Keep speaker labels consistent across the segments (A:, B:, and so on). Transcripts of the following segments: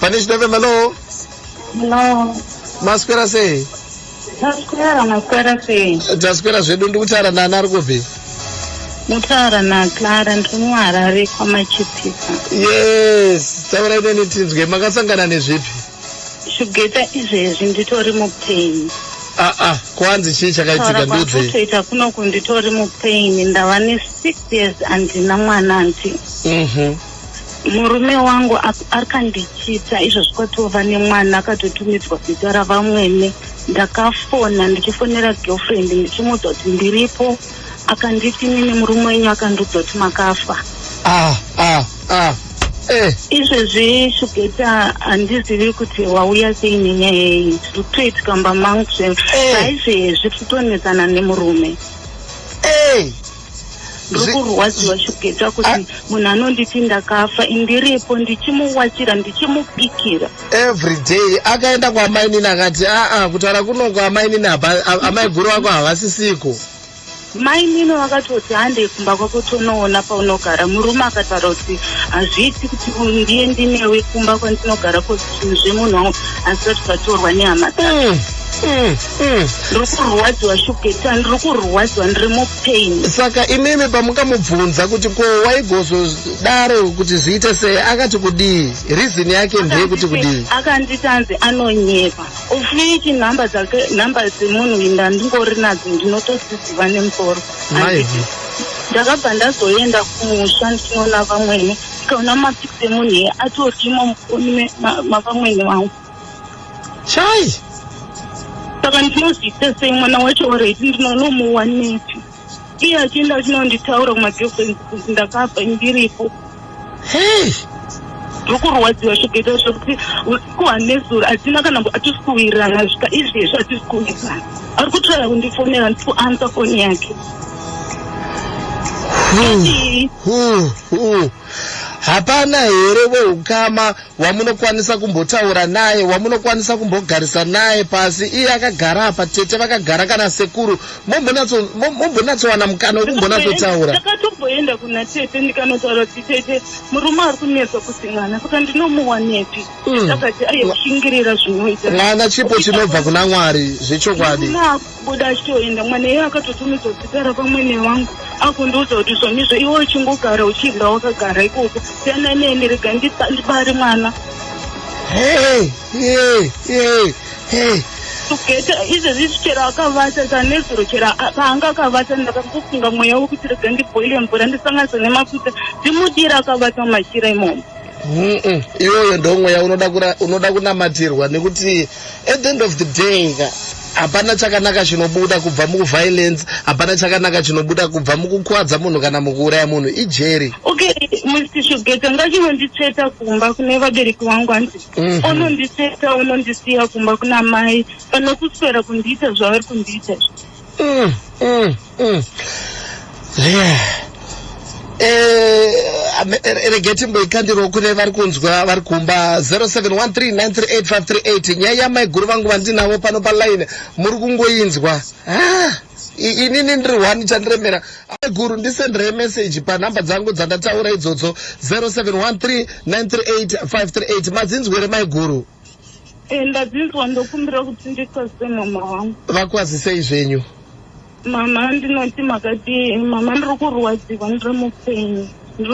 A: Fanish FM, hello.
B: Hello.
A: Masquera say.
B: Masquera say.
A: Masquera zvedu ndikutaura nani ari kubvi?
B: Mutaura naClara ndinoMarare kwaMachipisa.
A: Yes, taurai neni tinzwe makasangana nezvipi?
B: Shugeta izvezvi nditori mupain.
A: Kwanzi chii chakaitika ndudze?
B: Toita kunoku nditori mupain, ndava ne6 years andina mwana anti. Murume wangu akandichita izvo kwatova nemwana akatotumidzwa zita ravamwene. Ndakafona ndichifonera girlfriend ndichimuudza kuti ndiripo, akanditi nini murume wenyu akandiudza kuti makafa. Izvezvi Shugeta handizivi kuti wauya sei nenyaya iyi. Zvitoitika mumba mangu zvaizvezvi kutonetsana nemurume. Ndikurwadziwa Shugeta kuti munhu anonditi ndakafa ndiripo ndichimuwachira ndichimubikira
A: every day. Akaenda kwamainini akati kutaura kunongo amainini amai guru wako havasisiko.
B: Mainini vakatoti handei kumba kwako tonoona paunogara. Murume akataura kuti hazviiti kuti ndiye ndinewe kumba kwandinogara kozvinhu zvemunhu wangu asati zvatorwa nehama dzake. Ndiri kurwadziwa Shugeta, ndiri kurwadziwa, ndiri mupain.
A: Saka imimi pamukamubvunza kuti ko waigozodare kuti zviite sei, akati kudii? Reason yake ndeye kuti kudii?
B: Akanditi anzi anonyepa. Ufiti nhamba dzemunhu ndandingori nadzo ndinotodzidziva nemusoro. Ndakabva ndazoenda kumusha ndichinoona vamwene, ndikaona mapikisi emunhu iye atorimo mufoni mavamwene vangu.
A: Chai!
B: Saka ndinozviita sei mwana wacho already ndinonomuwa nepi. Iye achienda achinonditaura kumagirlfriends kuti ndakafa ndiripo. Ndiri kurwadziwa Shugeta zvokuti usiku hwanezuro hatina kana hatisi kuwirirana svika izvezvi hatisi kuwirirana. Ari kutsvara kundifonera ndikuansa foni yake.
A: Hapana here weukama wamunokwanisa kumbotaura naye, wamunokwanisa kumbogarisa naye pasi? Iye akagara apa, tete vakagara kana sekuru, mombonatsowana mukana wekumbonatsotaura?
B: Ndakatomboenda kuna tete ndikanotaura kuti tete murume ari kunetsa kusingana, saka ndinomuwa nepi? Akati kushingirira zvinoita.
A: Mwana chipo chinobva kuna Mwari, zvechokwadi.
B: Buda achitoenda mwana iye akatotumidzwa zita rapamwene wangu, akundiudza kuti zvonizvo iwe uchingogara uchidya wakagara ikoko, siyana neni rega ndibare mwana. Shugeta izvezvi chero akavata kanezuro, chero paanga akavata ndakangofunga mweya wekuti rega ndibhoile mvura ndisanganisa nemafuta ndimudira akavata machira imomo.
A: Iyoyo ndo mweya unoda kunamatirwa, nekuti at the end of the day hapana chakanaka chinobuda kubva muviolence, hapana chakanaka chinobuda kubva mukukuwadza munhu kana mukuuraya munhu. Ijeri.
B: Mr. Shugeta ngachinonditsveta kumba kune vabereki vangu hanzi unonditsveta unondisiya kumba kuna mai pano kuswera kundiita zvavari kundiita. Regeti mboikandiro kune vari kunzwa vari kumba 0713938538. Nyaya yamai guru vangu vandinavo pano paline muri kungoinzwa. Inini ndiri 1 chandiremera. Guru ndisendere message panhamba dzangu dzandataura idzodzo 0713938538. Madzinzwere mai guru? Ndadzinzwa, ndokumbira kuti ndikwazise mama wangu.
A: Vakwazisei zvenyu?
B: Mama ndinoti makati mama ndiri kurwadziwa, ndiri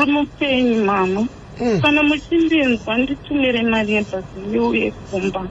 B: mupenyu mama. Kana muchindinzwa nditumire mari yebhasi ndiuye kumba.